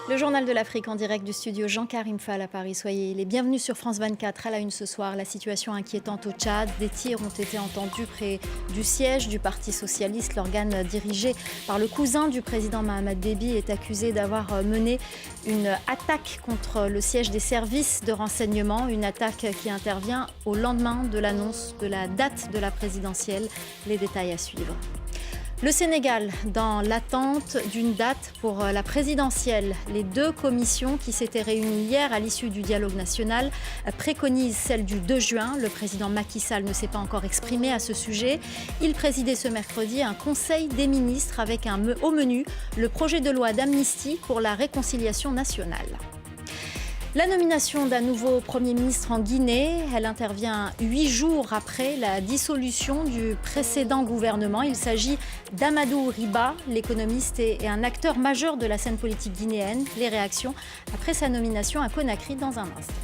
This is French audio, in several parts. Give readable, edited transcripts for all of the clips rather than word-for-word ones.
Le journal de l'Afrique en direct du studio Jean-Karim Fall à Paris. Soyez les bienvenus sur France 24. À la une ce soir, la situation inquiétante au Tchad. Des tirs ont été entendus près du siège du Parti socialiste. L'organe dirigé par le cousin du président Mahamat Déby est accusé d'avoir mené une attaque contre le siège des services de renseignement. Une attaque qui intervient au lendemain de l'annonce de la date de la présidentielle. Les détails à suivre. Le Sénégal, dans l'attente d'une date pour la présidentielle. Les deux commissions qui s'étaient réunies hier à l'issue du dialogue national préconisent celle du 2 juin. Le président Macky Sall ne s'est pas encore exprimé à ce sujet. Il présidait ce mercredi un conseil des ministres avec au menu le projet de loi d'amnistie pour la réconciliation nationale. La nomination d'un nouveau Premier ministre en Guinée, elle intervient 8 jours après la dissolution du précédent gouvernement. Il s'agit d'Amadou Riba, l'économiste et un acteur majeur de la scène politique guinéenne. Les réactions après sa nomination à Conakry dans un instant.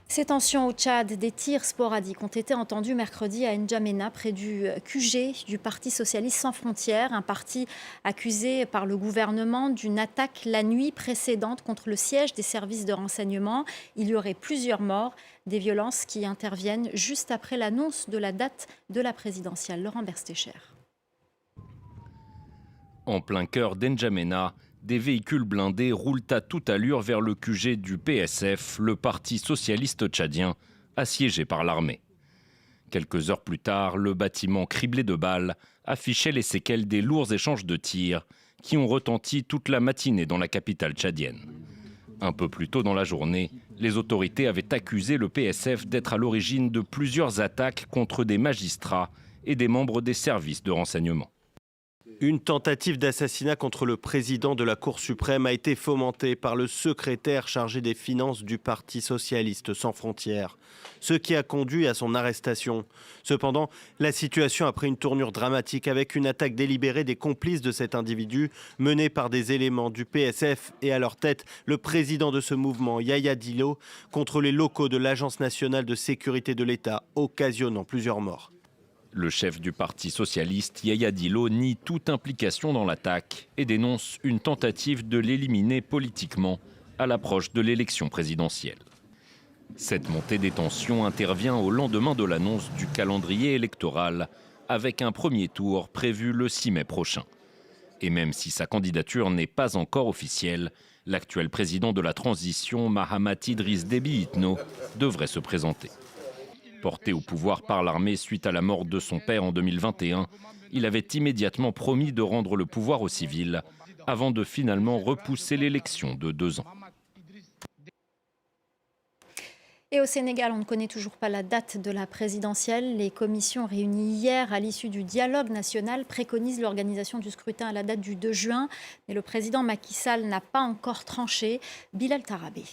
Ces tensions au Tchad, des tirs sporadiques ont été entendus mercredi à N'Djamena, près du QG du Parti socialiste sans frontières, un parti accusé par le gouvernement d'une attaque la nuit précédente contre le siège des services de renseignement. Il y aurait plusieurs morts, des violences qui interviennent juste après l'annonce de la date de la présidentielle. Laurent Berstecher. En plein cœur d'N'Djamena, des véhicules blindés roulent à toute allure vers le QG du PSF, le Parti socialiste tchadien, assiégé par l'armée. Quelques heures plus tard, le bâtiment criblé de balles affichait les séquelles des lourds échanges de tirs qui ont retenti toute la matinée dans la capitale tchadienne. Un peu plus tôt dans la journée, les autorités avaient accusé le PSF d'être à l'origine de plusieurs attaques contre des magistrats et des membres des services de renseignement. Une tentative d'assassinat contre le président de la Cour suprême a été fomentée par le secrétaire chargé des finances du Parti socialiste sans frontières, ce qui a conduit à son arrestation. Cependant, la situation a pris une tournure dramatique avec une attaque délibérée des complices de cet individu menée par des éléments du PSF et à leur tête le président de ce mouvement, Yaya Dillo, contre les locaux de l'Agence nationale de sécurité de l'État, occasionnant plusieurs morts. Le chef du Parti socialiste, Yaya Dillo, nie toute implication dans l'attaque et dénonce une tentative de l'éliminer politiquement à l'approche de l'élection présidentielle. Cette montée des tensions intervient au lendemain de l'annonce du calendrier électoral, avec un premier tour prévu le 6 mai prochain. Et même si sa candidature n'est pas encore officielle, l'actuel président de la transition, Mahamat Idriss Déby Itno, devrait se présenter. Porté au pouvoir par l'armée suite à la mort de son père en 2021, il avait immédiatement promis de rendre le pouvoir aux civils avant de finalement repousser l'élection de 2 ans. Et au Sénégal, on ne connaît toujours pas la date de la présidentielle. Les commissions réunies hier à l'issue du dialogue national préconisent l'organisation du scrutin à la date du 2 juin. Mais le président Macky Sall n'a pas encore tranché. Bilal Tarabé.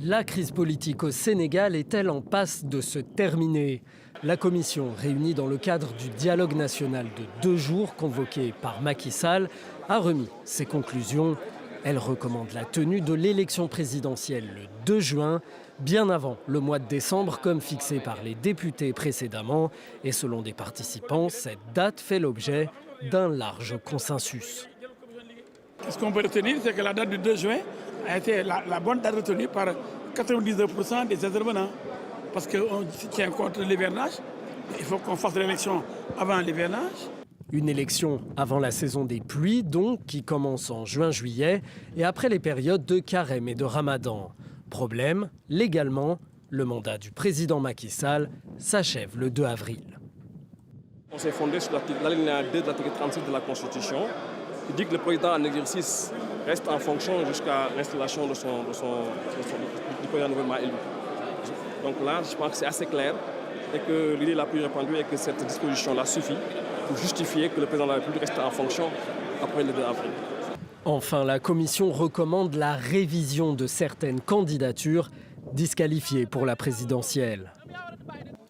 La crise politique au Sénégal est-elle en passe de se terminer? La commission, réunie dans le cadre du dialogue national de 2 jours convoqué par Macky Sall, a remis ses conclusions. Elle recommande la tenue de l'élection présidentielle le 2 juin, bien avant le mois de décembre, comme fixé par les députés précédemment. Et selon des participants, cette date fait l'objet d'un large consensus. Ce qu'on peut retenir, c'est que la date du 2 juin a été la bonne date retenue par 99% des intervenants. Parce qu'on tient compte de l'hivernage. Il faut qu'on fasse l'élection avant l'hivernage. Une élection avant la saison des pluies, donc, qui commence en juin-juillet et après les périodes de carême et de ramadan. Problème, légalement, le mandat du président Macky Sall s'achève le 2 avril. On s'est fondé sur l'alinéa 2 de l'article 36 de la Constitution, qui dit que le président en exercice reste en fonction jusqu'à l'installation du président nouvellement élu. Donc là, je pense que c'est assez clair et que l'idée la plus répandue est que cette disposition-là suffit pour justifier que le président de la République reste en fonction après le 2 avril. Enfin, la commission recommande la révision de certaines candidatures disqualifiées pour la présidentielle.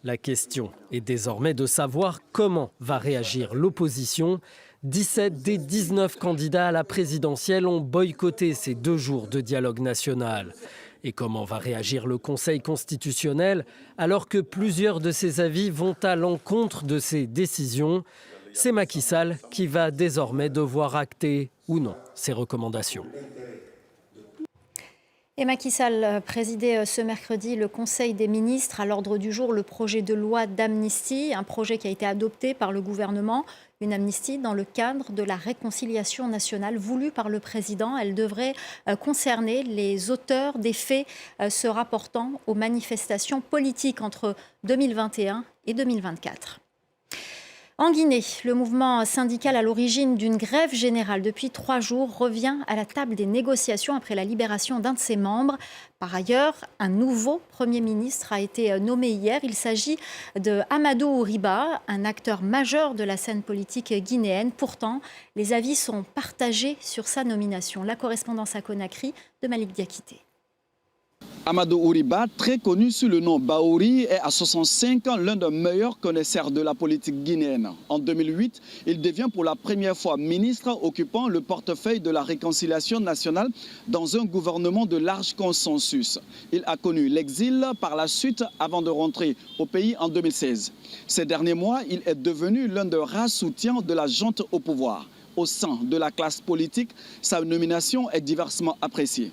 La question est désormais de savoir comment va réagir l'opposition. 17 des 19 candidats à la présidentielle ont boycotté ces 2 jours de dialogue national. Et comment va réagir le Conseil constitutionnel alors que plusieurs de ses avis vont à l'encontre de ses décisions? C'est Macky Sall qui va désormais devoir acter ou non ces recommandations. Et Macky Sall présidait ce mercredi le Conseil des ministres. À l'ordre du jour, le projet de loi d'amnistie, un projet qui a été adopté par le gouvernement. Une amnistie dans le cadre de la réconciliation nationale voulue par le président. Elle devrait concerner les auteurs des faits se rapportant aux manifestations politiques entre 2021 et 2024. En Guinée, le mouvement syndical à l'origine d'une grève générale depuis 3 jours revient à la table des négociations après la libération d'un de ses membres. Par ailleurs, un nouveau Premier ministre a été nommé hier. Il s'agit de Amadou Ouriba, un acteur majeur de la scène politique guinéenne. Pourtant, les avis sont partagés sur sa nomination. La correspondance à Conakry de Malik Diakité. Amadou Ouriba, très connu sous le nom Baouri, est à 65 ans l'un des meilleurs connaisseurs de la politique guinéenne. En 2008, il devient pour la première fois ministre occupant le portefeuille de la réconciliation nationale dans un gouvernement de large consensus. Il a connu l'exil par la suite avant de rentrer au pays en 2016. Ces derniers mois, il est devenu l'un des rares soutiens de la junte au pouvoir. Au sein de la classe politique, sa nomination est diversement appréciée.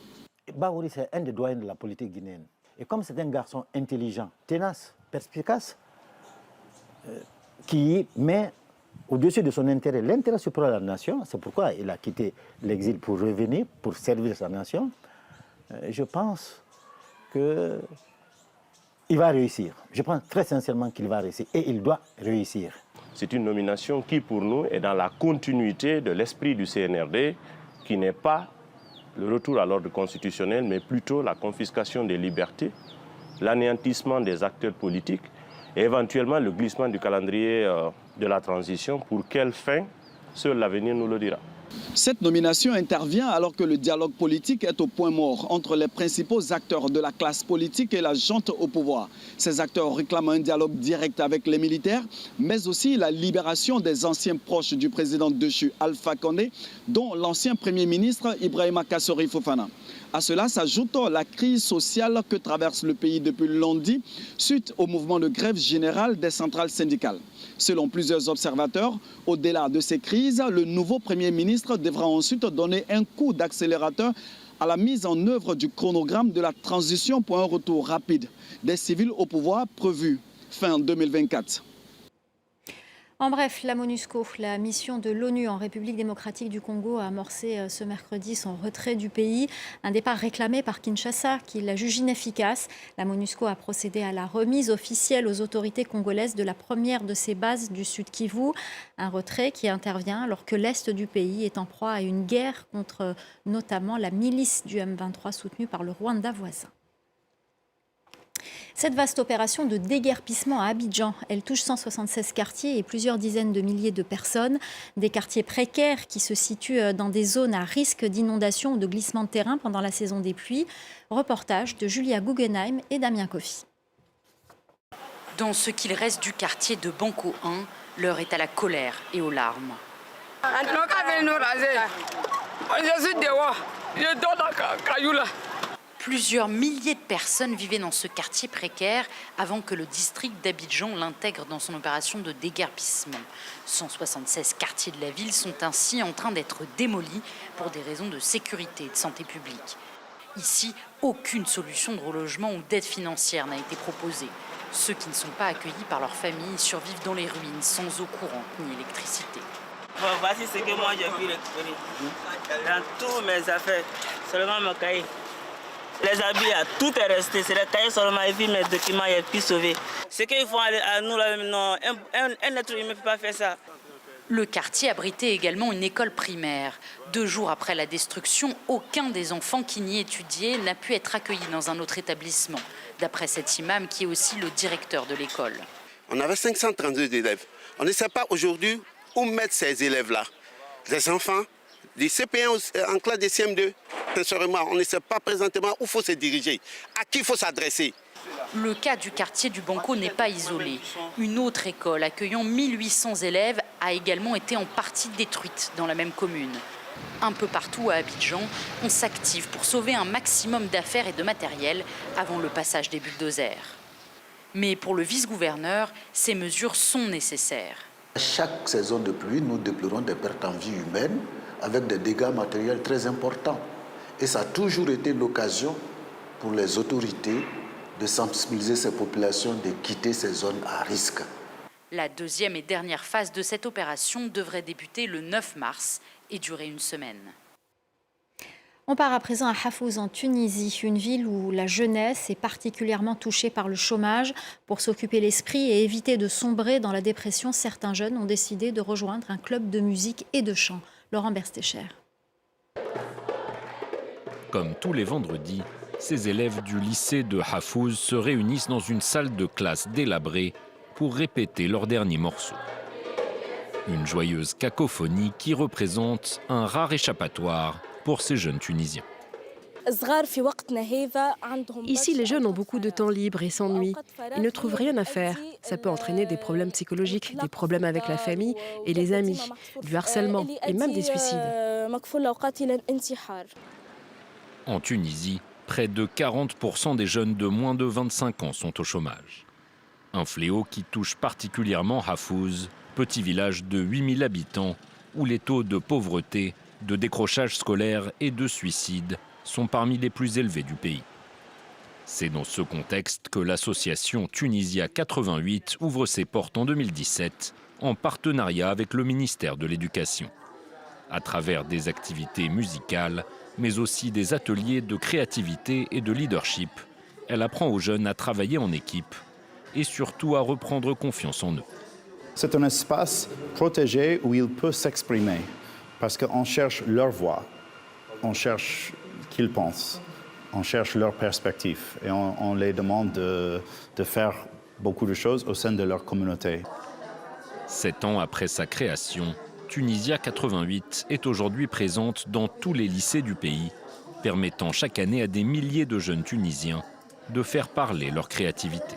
Baouri, c'est un des doyens de la politique guinéenne. Et comme c'est un garçon intelligent, tenace, perspicace, qui met au-dessus de son intérêt l'intérêt supérieur de la nation, c'est pourquoi il a quitté l'exil pour revenir, pour servir sa nation, je pense qu'il va réussir. Je pense très sincèrement qu'il va réussir et il doit réussir. C'est une nomination qui, pour nous, est dans la continuité de l'esprit du CNRD, qui n'est pas le retour à l'ordre constitutionnel, mais plutôt la confiscation des libertés, l'anéantissement des acteurs politiques et éventuellement le glissement du calendrier de la transition. Pour quelle fin? Seul l'avenir nous le dira. Cette nomination intervient alors que le dialogue politique est au point mort entre les principaux acteurs de la classe politique et la junte au pouvoir. Ces acteurs réclament un dialogue direct avec les militaires, mais aussi la libération des anciens proches du président déchu Alpha Condé, dont l'ancien Premier ministre Ibrahima Kassori Fofana. À cela s'ajoute la crise sociale que traverse le pays depuis lundi suite au mouvement de grève générale des centrales syndicales. Selon plusieurs observateurs, au-delà de ces crises, le nouveau Premier ministre devra ensuite donner un coup d'accélérateur à la mise en œuvre du chronogramme de la transition pour un retour rapide des civils au pouvoir prévu fin 2024. En bref, la MONUSCO, la mission de l'ONU en République démocratique du Congo, a amorcé ce mercredi son retrait du pays. Un départ réclamé par Kinshasa, qui la juge inefficace. La MONUSCO a procédé à la remise officielle aux autorités congolaises de la première de ses bases du Sud Kivu. Un retrait qui intervient alors que l'Est du pays est en proie à une guerre contre notamment la milice du M23 soutenue par le Rwanda voisin. Cette vaste opération de déguerpissement à Abidjan, elle touche 176 quartiers et plusieurs dizaines de milliers de personnes. Des quartiers précaires qui se situent dans des zones à risque d'inondation ou de glissement de terrain pendant la saison des pluies. Reportage de Julia Guggenheim et Damien Kofi. Dans ce qu'il reste du quartier de Banco 1, l'heure est à la colère et aux larmes. Plusieurs milliers de personnes vivaient dans ce quartier précaire avant que le district d'Abidjan l'intègre dans son opération de déguerpissement. 176 quartiers de la ville sont ainsi en train d'être démolis pour des raisons de sécurité et de santé publique. Ici, aucune solution de relogement ou d'aide financière n'a été proposée. Ceux qui ne sont pas accueillis par leur famille survivent dans les ruines sans eau courante ni électricité. Bon, voici ce que moi j'ai pu récupérer. Dans tous mes affaires, seulement mon cahier. Les habits, tout est resté. C'est les cahiers seulement et puis mes documents, j'ai pu sauver. Ce qu'il faut à nous, là, non, un être humain ne peut pas faire ça. Le quartier abritait également une école primaire. 2 jours après la destruction, aucun des enfants qui n'y étudiaient n'a pu être accueilli dans un autre établissement, d'après cet imam qui est aussi le directeur de l'école. On avait 532 élèves. On ne sait pas aujourd'hui où mettre ces élèves-là. Les enfants, les CP1 en classe de CM2, sincèrement, on ne sait pas présentement où il faut se diriger, à qui il faut s'adresser. Le cas du quartier du Banco n'est pas isolé. Une autre école accueillant 1800 élèves a également été en partie détruite dans la même commune. Un peu partout à Abidjan, on s'active pour sauver un maximum d'affaires et de matériel avant le passage des bulldozers. Mais pour le vice-gouverneur, ces mesures sont nécessaires. Chaque saison de pluie, nous déplorons des pertes en vie humaine avec des dégâts matériels très importants. Et ça a toujours été l'occasion pour les autorités de sensibiliser ces populations, de quitter ces zones à risque. La deuxième et dernière phase de cette opération devrait débuter le 9 mars et durer une semaine. On part à présent à Hafouz en Tunisie, une ville où la jeunesse est particulièrement touchée par le chômage. Pour s'occuper l'esprit et éviter de sombrer dans la dépression, certains jeunes ont décidé de rejoindre un club de musique et de chant. Laurent Berstécher. Comme tous les vendredis, ces élèves du lycée de Hafouz se réunissent dans une salle de classe délabrée pour répéter leur dernier morceau. Une joyeuse cacophonie qui représente un rare échappatoire pour ces jeunes Tunisiens. Ici, les jeunes ont beaucoup de temps libre et s'ennuient. Ils ne trouvent rien à faire. Ça peut entraîner des problèmes psychologiques, des problèmes avec la famille et les amis, du harcèlement et même des suicides. En Tunisie, près de 40% des jeunes de moins de 25 ans sont au chômage. Un fléau qui touche particulièrement Hafouz, petit village de 8000 habitants, où les taux de pauvreté, de décrochage scolaire et de suicide sont parmi les plus élevés du pays. C'est dans ce contexte que l'association Tunisia 88 ouvre ses portes en 2017 en partenariat avec le ministère de l'Éducation. À travers des activités musicales, mais aussi des ateliers de créativité et de leadership, elle apprend aux jeunes à travailler en équipe et surtout à reprendre confiance en eux. C'est un espace protégé où ils peuvent s'exprimer parce qu'on cherche leur voix, on cherche qu'ils pensent, on cherche leur perspective et on les demande de faire beaucoup de choses au sein de leur communauté. 7 ans après sa création, Tunisia 88 est aujourd'hui présente dans tous les lycées du pays, permettant chaque année à des milliers de jeunes Tunisiens de faire parler leur créativité.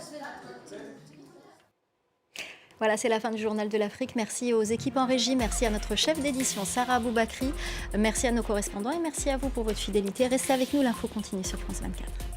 Voilà, c'est la fin du Journal de l'Afrique. Merci aux équipes en régie, merci à notre chef d'édition Sarah Aboubakri, merci à nos correspondants et merci à vous pour votre fidélité. Restez avec nous, l'info continue sur France 24.